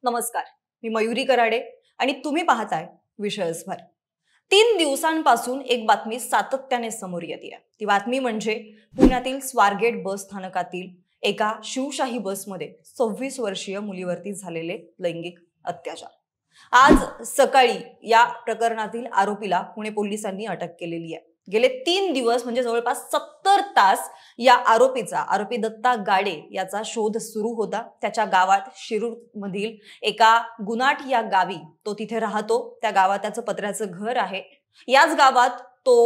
नमस्कार, मी मयुरी कराडे आणि तुम्ही पाहताय विषयस्भर। 3 दिवसांपासून एक बातमी सातत्याने समोर येते। ती बातमी म्हणजे पुण्यातील स्वारगेट बस स्थानकातील एका शिवशाही बसमध्ये 26 वर्षीय मुलीवरती झालेले लैंगिक अत्याचार। आज सकाळी या प्रकरणातील आरोपीला पुणे पोलिसांनी अटक केलेली आहे। गेले 3 दिवस म्हणजे जवळपास 70 तास या आरोपी दत्ता गाडे याचा शोध सुरू होता। त्याच्या गावात शिरूर मधील एका गुनाट या गावी तो तिथे राहतो। त्या गावात त्याचं पत्र्याचं घर आहे। याच गावात तो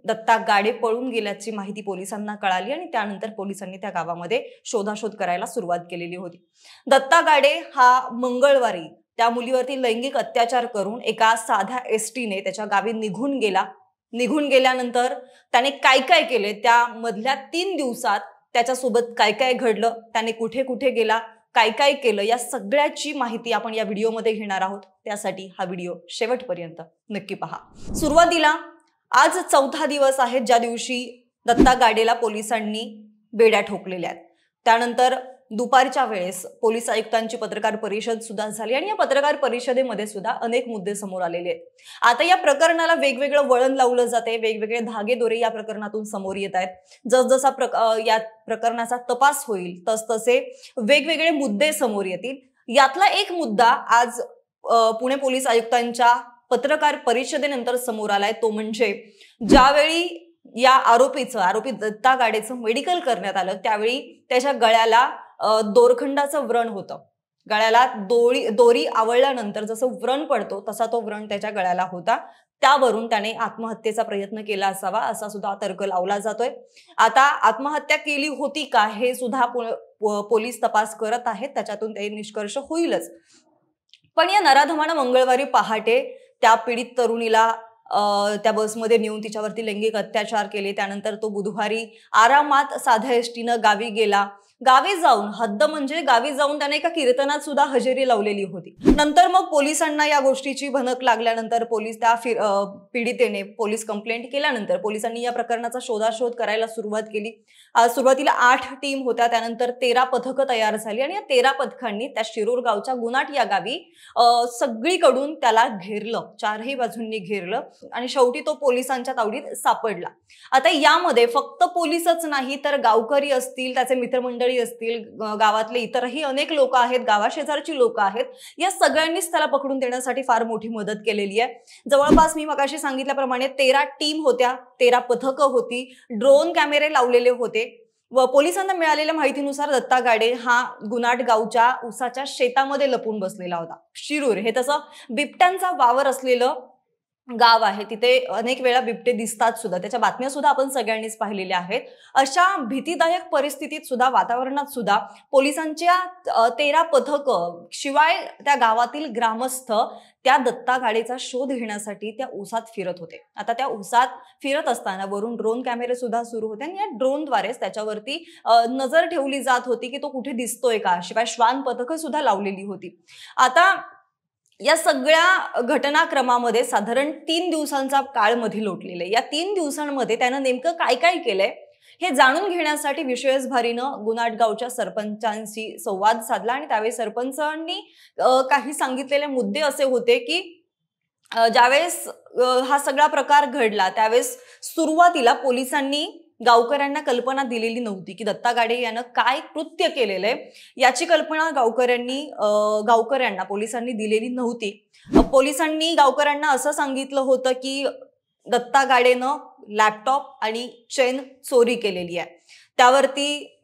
दत्ता गाडे पळून गेल्याची माहिती पोलिसांना कळाली आणि त्यानंतर पोलिसांनी त्या गावामध्ये शोधाशोध करायला सुरुवात केलेली होती। दत्ता गाडे हा मंगळवारी त्या मुलीवरती लैंगिक अत्याचार करून एका साध्या एसटीने त्याच्या गावी निघून गेला। निघून गेल्यानंतर त्याने काय काय केले, त्या मधल्या 3 दिवसात त्याच्यासोबत काय काय घडलं, त्याने कुठे कुठे गेला, काय काय केलं, या सगळ्याची माहिती आपण या व्हिडिओमध्ये घेणार आहोत। त्यासाठी हा व्हिडिओ शेवटपर्यंत नक्की पहा। सुरुवातीला आज 4था दिवस आहे ज्या दिवशी दत्ता गाडेला पोलिसांनी बेड्या ठोकलेल्या आहेत। त्यानंतर दुपारच्या वेळेस पोलीस आयुक्तांची पत्रकार परिषद सुद्धा झाली आणि या पत्रकार परिषदेमध्ये सुद्धा अनेक मुद्दे समोर आलेले आहेत। आता या प्रकरणाला वेगवेगळं वळण लावलं जाते, वेगवेगळे धागेदोरे या प्रकरणातून समोर येत आहेत। जसजसा या प्रकरणाचा तपास होईल तसतसे वेगवेगळे मुद्दे समोर येतील। यातला एक मुद्दा आज पुणे पोलीस आयुक्तांच्या पत्रकार परिषदेनंतर समोर आलाय, तो म्हणजे ज्यावेळी या आरोपी दत्ता गाडेचं मेडिकल करण्यात आलं त्यावेळी त्याच्या गळ्याला दोरखंडाचं व्रण होतं। गळ्याला दोरी आवळल्यानंतर जसं व्रण पडतो तसा तो व्रण त्याच्या गळ्याला होता। त्यावरून त्याने आत्महत्येचा प्रयत्न केला असावा असा सुद्धा तर्क लावला जातोय। आता आत्महत्या केली होती का हे सुद्धा पोलीस तपास करत आहेत, त्याच्यातून ते निष्कर्ष होईलच। पण या नराधमानं मंगळवारी पहाटे त्या पीडित तरुणीला त्या बसमध्ये नेऊन तिच्यावरती लैंगिक अत्याचार केले। त्यानंतर तो बुधवारी आरामात साध्या एसटीनं गावी गेला। गावी जाऊन हद्द म्हणजे गावी जाऊन त्याने एका कीर्तनात सुद्धा हजेरी लावलेली होती। नंतर मग पोलिसांना या गोष्टीची भनक लागल्यानंतर पोलीस त्या पीडितेने पोलीस कंप्लेंट केल्यानंतर पोलिसांनी या प्रकरणाचा शोधाशोध करायला सुरुवात केली। सुरुवातीला 8 टीम होत्या, त्यानंतर 13 पथकं तयार झाली आणि या 13 पथकांनी त्या शिरूर गावच्या गुनाट या गावी सगळीकडून त्याला घेरलं, चारही बाजूंनी घेरलं आणि शेवटी तो पोलिसांच्या तावडीत सापडला। आता यामध्ये फक्त पोलीसच नाही तर गावकरी असतील, त्याचे मित्रमंडळी असतील, गावातले इतरही अनेक लोक आहेत, गावाशेजारची लोक आहेत, या सगळ्यांनीच त्याला पकडून देण्यासाठी फार मोठी मदत केलेली आहे। जवळपास मी मगाशी सांगितल्याप्रमाणे 13 टीम होत्या, 13 पथकं होती, ड्रोन कॅमेरे लावलेले होते व पोलिसांना मिळालेल्या माहितीनुसार दत्ता गाडे हा गुनाट गावच्या उसाच्या शेतामध्ये लपून बसलेला होता। शिरूर हे तसं बिबट्यांचा वावर असलेलं गाव आहे, तिथे अनेक वेळा बिबटे दिसतात सुद्धा, त्याच्या बातम्या सुद्धा आपण सगळ्यांनीच पाहिलेल्या आहेत। अशा भीतीदायक परिस्थितीत सुद्धा, वातावरणात सुद्धा पोलिसांच्या 13 पथकं शिवाय त्या गावातील ग्रामस्थ त्या दत्ता गाडेचा शोध घेण्यासाठी त्या उसात फिरत होते। आता त्या उसात फिरत असताना वरून ड्रोन कॅमेरे सुद्धा सुरू होते आणि या ड्रोनद्वारेच त्याच्यावरती नजर ठेवली जात होती की तो कुठे दिसतोय का, शिवाय श्वान पथकं सुद्धा लावलेली होती। आता या सगळ्या घटनाक्रमामध्ये साधारण 3 दिवसांचा काळ मध्ये लोटलेला आहे। या 3 दिवसांमध्ये त्यानं नेमकं काय काय केलंय हे जाणून घेण्यासाठी विषयस्भारीनं गुनाट गावच्या सरपंचांशी संवाद साधला आणि त्यावेळी सरपंचांनी काही सांगितलेले मुद्दे असे होते की ज्यावेळेस हा सगळा प्रकार घडला त्यावेळेस सुरुवातीला पोलिसांनी गावकऱ्यांना कल्पना दिलेली नव्हती की दत्ता गाडे यानं काय कृत्य केलेलं आहे, याची कल्पना गावकऱ्यांना पोलिसांनी दिलेली नव्हती। पोलिसांनी गावकऱ्यांना असं सांगितलं होतं की दत्ता गाडेनं लॅपटॉप आणि चेन चोरी केलेली आहे, त्यावरती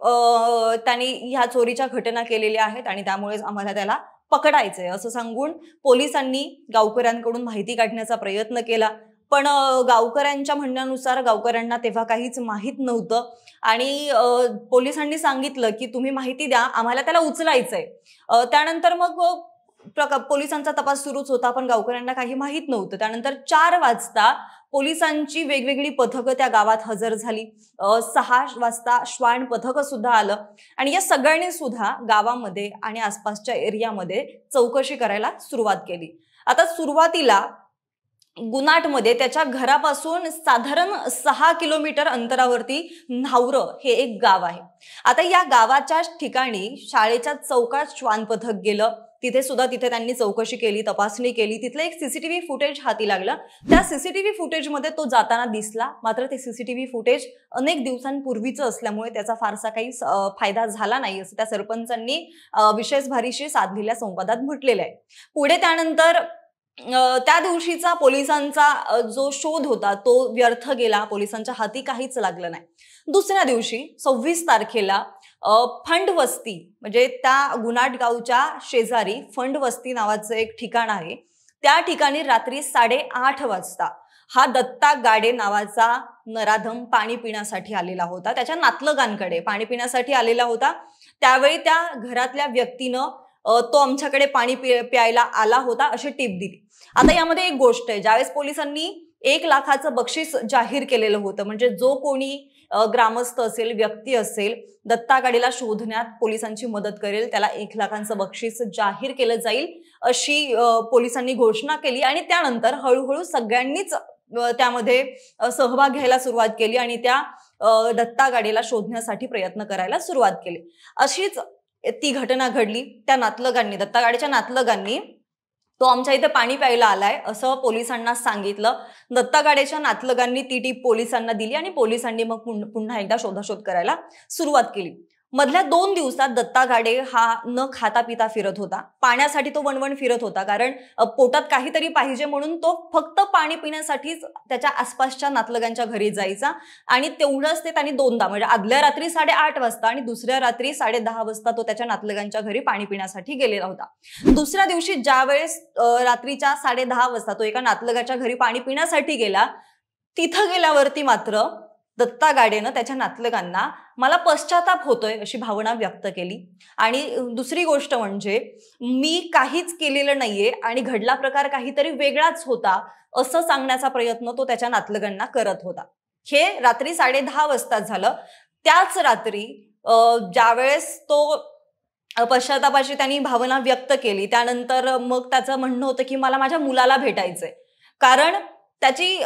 त्यांनी ह्या चोरीच्या घटना केलेल्या आहेत आणि त्यामुळेच आम्हाला त्याला पकडायचंय असं सांगून पोलिसांनी गावकऱ्यांकडून माहिती काढण्याचा प्रयत्न केला। पण गावकऱ्यांच्या म्हणण्यानुसार गावकऱ्यांना तेव्हा काहीच माहित नव्हतं आणि पोलिसांनी सांगितलं की तुम्ही माहिती द्या, आम्हाला त्याला उचलायचंय। त्यानंतर मग पोलिसांचा तपास सुरूच होता, पण गावकऱ्यांना काही माहित नव्हतं। त्यानंतर 4 वाजता पोलिसांची वेगवेगळी पथकं त्या गावात हजर झाली। 6 वाजता श्वान पथक सुद्धा आलं आणि या सगळ्यांनी सुद्धा गावामध्ये आणि आसपासच्या एरियामध्ये चौकशी करायला सुरुवात केली। आता सुरुवातीला गुनाटमध्ये त्याच्या घरापासून साधारण 6 किलोमीटर अंतरावरती न्हावरं हे एक गाव आहे। आता या गावाच्या ठिकाणी शाळेच्या चौकात श्वान पथक गेलं, तिथे त्यांनी चौकशी केली, तपासणी केली. तिथलं एक सीसीटीव्ही फुटेज हाती लागलं. त्या सीसीटीव्ही फुटेजमध्ये तो जाताना दिसला. मात्र ते सीसीटीव्ही फुटेज अनेक दिवसांपूर्वीचं असल्यामुळे त्याचा फारसा काही फायदा झाला नाही, असं त्या सरपंचांनी विशेष भारीशी साधलेल्या संवादात म्हटलेलं आहे. पुढे त्यानंतर त्या दिवशीचा पोलिसांचा जो शोध होता तो व्यर्थ गेला. पोलिसांच्या हाती काहीच लागलं नाही. दुसऱ्या दिवशी 26 तारखेला फंडवस्ती म्हणजे त्या गुन्हाट गावच्या शेजारी फंडवस्ती नावाचं एक ठिकाण आहे. त्या ठिकाणी रात्री 8:30 वाजता हा दत्ता गाडे नावाचा नराधम पाणी पिण्यासाठी आलेला होता. त्याच्या नातलगांकडे पाणी पिण्यासाठी आलेला होता. त्यावेळी त्या घरातल्या व्यक्तीनं तो आमच्याकडे पाणी प्यायला आला होता अशी टीप दिली. आता यामध्ये एक गोष्ट आहे, ज्यावेळेस पोलिसांनी 1 लाखाचं बक्षीस जाहीर केलेलं होतं, म्हणजे जो कोणी ग्रामस्थ असेल, व्यक्ती असेल, दत्ता गाडीला शोधण्यात पोलिसांची मदत करेल त्याला 1 लाखाचं बक्षीस जाहीर केलं जाईल अशी पोलिसांनी घोषणा केली. आणि त्यानंतर हळूहळू सगळ्यांनीच त्यामध्ये सहभाग घ्यायला सुरुवात केली आणि त्या दत्ता गाडीला शोधण्यासाठी प्रयत्न करायला सुरुवात केली. अशीच ती घटना घडली. त्या नातलगांनी, दत्ता गाडीच्या नातलगांनी तो आमच्या इथे पाणी प्यायला आलाय असं पोलिसांना सांगितलं. दत्ता गाडेच्या नातलगांनी ती टीप पोलिसांना दिली आणि पोलिसांनी मग पुन्हा एकदा शोधाशोध करायला सुरुवात केली. मधल्या 2 दिवसात दत्ता गाडे हा न खाता पिता फिरत होता. पाण्यासाठी तो वणवण फिरत होता, कारण पोटात काहीतरी पाहिजे म्हणून तो फक्त पाणी पिण्यासाठीच त्याच्या आसपासच्या नातलगांच्या घरी जायचा. आणि तेवढंच ते त्यांनी 2दा, म्हणजे आदल्या रात्री 8:30 वाजता आणि दुसऱ्या रात्री 10:30 वाजता तो त्याच्या नातलगांच्या घरी पाणी पिण्यासाठी गेलेला होता. दुसऱ्या दिवशी ज्यावेळेस रात्रीच्या 10:30 वाजता तो एका नातलगाच्या घरी पाणी पिण्यासाठी गेला, तिथं गेल्यावरती मात्र दत्ता गाडेनं त्याच्या नातलगांना मला पश्चाताप होतोय अशी भावना व्यक्त केली. आणि दुसरी गोष्ट म्हणजे मी काहीच केलेलं नाहीये आणि घडला प्रकार काहीतरी वेगळाच होता असं सांगण्याचा प्रयत्न तो त्याच्या नातलगांना करत होता. हे रात्री 10:30 वाजता झालं. त्याच रात्री ज्यावेळेस तो पश्चातापाची त्यांनी भावना व्यक्त केली, त्यानंतर मग त्याचं म्हणणं होतं की मला माझ्या मुलाला भेटायचंय. कारण त्याची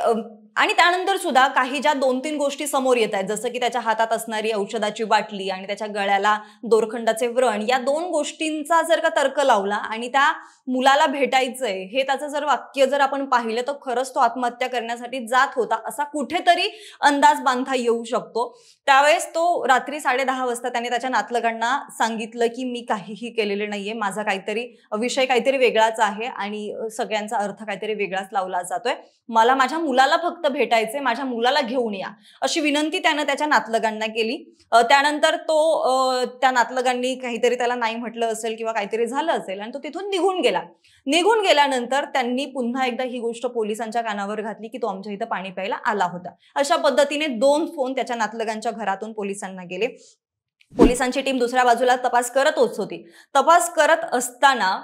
आणि त्यानंतर सुद्धा काही ज्या 2-3 गोष्टी समोर येत आहेत, जसं की त्याच्या हातात असणारी औषधाची बाटली आणि त्याच्या गळ्याला दोरखंडाचे व्रण, या 2 गोष्टींचा जर का तर्क लावला आणि त्या मुलाला भेटायचंय हे त्याचं जर वाक्य जर आपण पाहिलं तर खरंच तो आत्महत्या करण्यासाठी जात होता असा कुठेतरी अंदाज बांधता येऊ शकतो. त्यावेळेस तो रात्री 10:30 वाजता त्याने त्याच्या नातलगांना सांगितलं की मी काहीही केलेलं नाहीये, माझा काहीतरी विषय काहीतरी वेगळाच आहे आणि सगळ्यांचा अर्थ काहीतरी वेगळाच लावला जातोय. मला माझ्या मुलाला फक्त भेटायचे, माझ्या मुलाला घेऊन या अशी विनंती त्यानं त्याच्या नातलगांना केली. त्यानंतर तो त्या नातलगांनी काहीतरी त्याला नाही म्हटलं असेल किंवा काहीतरी झालं असेल आणि तो तिथून निघून गेला. निघून गेल्यानंतर त्यांनी पुन्हा एकदा ही गोष्ट पोलिसांच्या कानावर घातली की तो आमच्या इथं पाणी प्यायला आला होता. अशा पद्धतीने 2 फोन त्याच्या नातलगांच्या घरातून पोलिसांना गेले. पोलिसांची टीम दुसऱ्या बाजूला तपास करतच होती. तपास करत असताना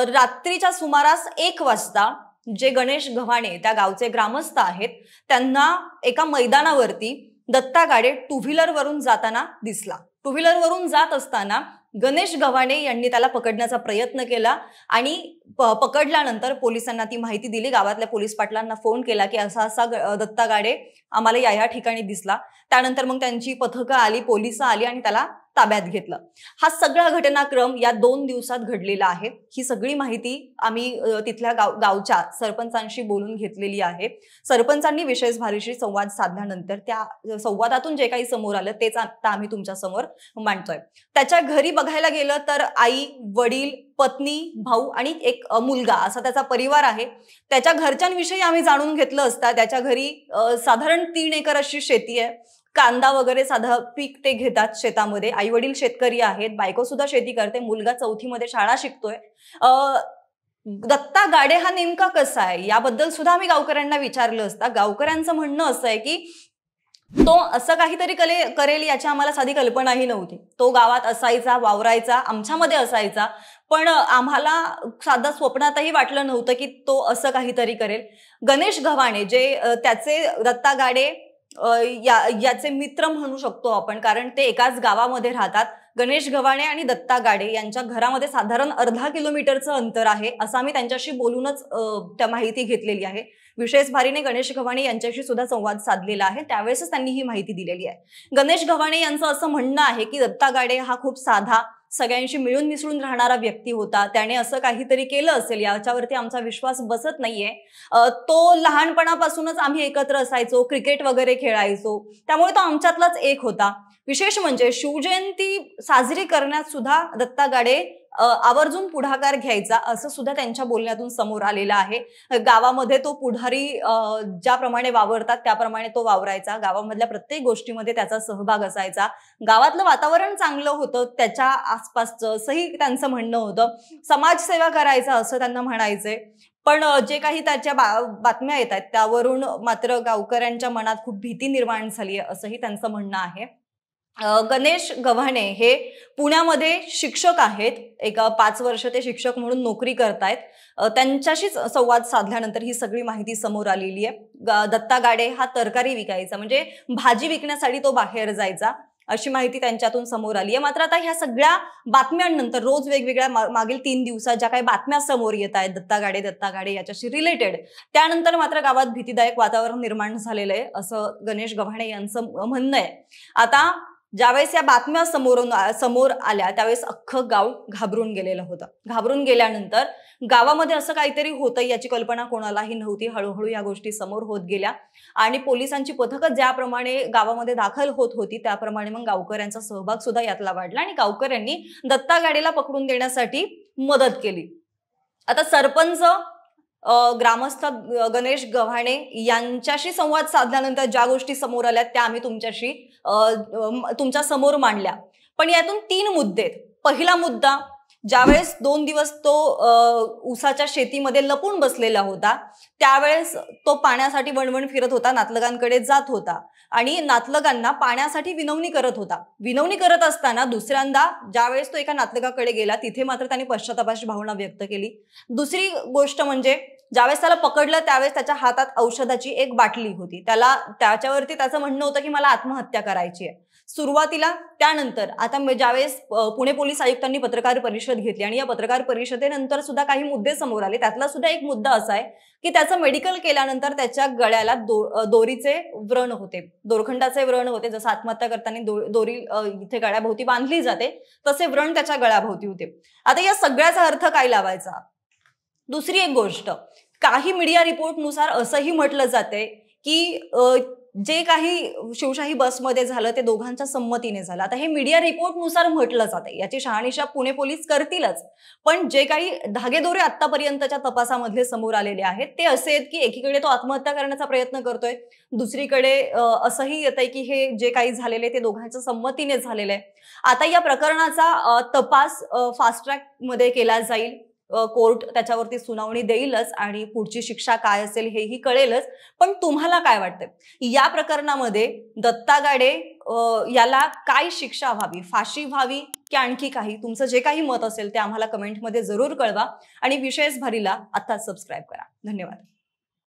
रात्रीच्या सुमारास 1 वाजता जे गणेश गव्हाणे त्या गावचे ग्रामस्थ आहेत त्यांना एका मैदानावरती दत्ता गाडे 2 व्हीलरवरून जाताना दिसला. 2 व्हीलरवरून जात असताना गणेश गव्हाणे यांनी त्याला पकडण्याचा प्रयत्न केला आणि पकडल्यानंतर पोलिसांना ती माहिती दिली. गावातल्या पोलीस पाटलांना फोन केला की असा दत्ता गाडे आम्हाला या ठिकाणी दिसला. त्यानंतर मग त्यांची पथकं आली, पोलिस आली आणि त्याला ताब्यात घेतलं. हा सगळा घटनाक्रम या 2 दिवसात घडलेला आहे. ही सगळी माहिती आम्ही तिथल्या गावच्या सरपंचांशी बोलून घेतलेली आहे. सरपंचांनी विशेष भारीशी संवाद साधल्यानंतर त्या संवादातून जे काही समोर आलं तेच आता आम्ही तुमच्या समोर मांडतोय. त्याच्या घरी बघायला गेलं तर आई, वडील, पत्नी, भाऊ आणि एक मुलगा असा त्याचा परिवार आहे. त्याच्या घरच्यांविषयी आम्ही जाणून घेतलं असता त्याच्या घरी साधारण 3 एकर अशी शेती आहे. कांदा वगैरे साधा पीक ते घेतात शेतामध्ये. आई वडील शेतकरी आहेत, बायको सुद्धा शेती करते, मुलगा 4थी मध्ये शाळा शिकतोय. दत्ता गाडे हा नेमका कसा आहे याबद्दल सुद्धा आम्ही गावकऱ्यांना विचारलं असता. गावकऱ्यांचं म्हणणं असं आहे की तो असं काहीतरी करेल याची आम्हाला साधी कल्पनाही नव्हती. तो गावात असायचा, वावरायचा, आमच्यामध्ये असायचा, पण आम्हाला साधा स्वप्नातही वाटलं नव्हतं की तो असं काहीतरी करेल. गणेश गव्हाणे जे त्याचे दत्ता गाडे याचे मित्र म्हणू शकतो आपण, कारण ते एकाच गावामध्ये राहतात. गणेश गव्हाणे आणि दत्ता गाडे यांच्या घरामध्ये साधारण अर्धा किलोमीटरचं अंतर आहे असं आम्ही त्यांच्याशी बोलूनच त्या माहिती घेतलेली आहे. विशेष भारीने गणेश गव्हाणे यांच्याशी सुद्धा संवाद साधलेला आहे, त्यावेळेसच त्यांनी ही माहिती दिलेली आहे. गणेश गव्हाणे यांचं असं म्हणणं आहे की दत्ता गाडे हा खूप साधा सगळ्यांशी मिळून मिसळून राहणारा व्यक्ती होता, त्याने असं काहीतरी केलं असेल याच्यावरती आमचा विश्वास बसत नाहीये. तो लहानपणापासूनच आम्ही एकत्र असायचो, क्रिकेट वगैरे खेळायचो, त्यामुळे तो आमच्यातलाच एक होता. विशेष म्हणजे शिवजयंती साजरी करण्यात सुद्धा दत्ता गाडे आवर्जून पुढाकार घ्यायचा असं सुद्धा त्यांच्या बोलण्यातून समोर आलेलं आहे. गावामध्ये तो पुढारी ज्याप्रमाणे वावरतात त्याप्रमाणे तो वावरायचा. गावामधल्या प्रत्येक गोष्टीमध्ये त्याचा सहभाग असायचा. गावातलं वातावरण चांगलं होतं त्याच्या आसपासचं असंही त्यांचं म्हणणं होतं. समाजसेवा करायचा असं त्यांना म्हणायचंय. पण जे काही त्याच्या बातम्या येत आहेत त्यावरून मात्र गावकऱ्यांच्या मनात खूप भीती निर्माण झाली आहे असंही त्यांचं म्हणणं आहे. गणेश गव्हाणे हे पुण्यामध्ये शिक्षक आहेत. एक 5 वर्ष ते शिक्षक म्हणून नोकरी करतायत. त्यांच्याशीच संवाद साधल्यानंतर ही सगळी माहिती समोर आलेली आहे. दत्ता गाडे हा तरकारी विकायचा, म्हणजे भाजी विकण्यासाठी तो बाहेर जायचा अशी माहिती त्यांच्यातून समोर आली आहे. मात्र आता ह्या सगळ्या बातम्यांनंतर रोज वेगवेगळ्या मागील 3 दिवसात ज्या काही बातम्या समोर येत आहेत दत्ता गाडे याच्याशी रिलेटेड, त्यानंतर मात्र गावात भीतीदायक वातावरण निर्माण झालेलं आहे असं गणेश गव्हाणे यांचं म्हणणं आहे. आता ज्यावेळेस या बातम्या समोर आल्या त्यावेळेस अख्खं गाव घाबरून गेलेलं होतं. घाबरून गेल्यानंतर गावामध्ये असं काहीतरी होतं याची कल्पना कोणालाही नव्हती. हळूहळू या गोष्टी समोर होत गेल्या आणि पोलिसांची पथकं ज्याप्रमाणे गावामध्ये दाखल होत होती त्याप्रमाणे मग गावकऱ्यांचा सहभाग सुद्धा यातला वाढला आणि गावकऱ्यांनी दत्ता गाडीला पकडून देण्यासाठी मदत केली. आता सरपंच ग्रामस्थ गणेश गव्हाणे यांच्याशी संवाद साधल्यानंतर ज्या गोष्टी समोर आल्या त्या आम्ही तुमच्या समोर मांडल्या. पण यातून 3 मुद्दे आहेत. पहिला मुद्दा, ज्यावेळेस 2 दिवस तो ऊसाच्या शेतीमध्ये लपून बसलेला होता त्यावेळेस तो पाण्यासाठी वणवण फिरत होता, नातलगांकडे जात होता आणि नातलगांना पाण्यासाठी विनवणी करत होता. विनवणी करत असताना दुसऱ्यांदा ज्यावेळेस तो एका नातलगाकडे गेला तिथे मात्र त्याने पश्चातापाची भावना व्यक्त केली. दुसरी गोष्ट म्हणजे ज्यावेळेस त्याला पकडलं त्यावेळेस त्याच्या हातात औषधाची एक बाटली होती. त्याच्यावरती त्याचं म्हणणं होतं की मला आत्महत्या करायची आहे सुरुवातीला. त्यानंतर आता ज्यावेळेस पुणे पोलीस आयुक्तांनी पत्रकार परिषद घेतली आणि या पत्रकार परिषदेनंतर सुद्धा काही मुद्दे समोर आले. त्यातला सुद्धा एक मुद्दा असा आहे की त्याचं मेडिकल केल्यानंतर त्याच्या गळ्याला दोरीचे व्रण होते, दोरखंडाचे व्रण होते. जसं आत्महत्या करताना दोरी इथे गळ्याभोवती बांधली जाते तसे व्रण त्याच्या गळ्याभोवती होते. आता या सगळ्याचा अर्थ काय लावायचा? दुसरी एक गोष्ट, काही मीडिया रिपोर्टनुसार असंही म्हटलं जाते की जे काही शिवशाही बसमध्ये झालं ते दोघांच्या संमतीने झालं. आता हे मीडिया रिपोर्टनुसार म्हटलं जाते, याची शहानिशा पुणे पोलीस करतीलच. पण जे काही धागेदोरे आतापर्यंतच्या तपासामधले समोर आलेले आहेत ते असे आहेत की एकीकडे तो आत्महत्या करण्याचा प्रयत्न करतोय, दुसरीकडे असंही येत आहे की हे जे काही झालेले ते दोघांच्या संमतीने झालेलं आहे. आता या प्रकरणाचा तपास फास्ट ट्रॅक मध्ये केला जाईल. कोर्ट त्याच्यावरती सुनावणी देईलच आणि पुढची शिक्षा काय असेल हेही कळेलच. पण तुम्हाला काय वाटतं या प्रकरणामध्ये दत्ता गाडे याला काय शिक्षा व्हावी, फाशी व्हावी की आणखी काही? तुमचं जे काही मत असेल ते आम्हाला कमेंटमध्ये जरूर कळवा आणि विशेष भरीला आत्ताच सबस्क्राईब करा. धन्यवाद.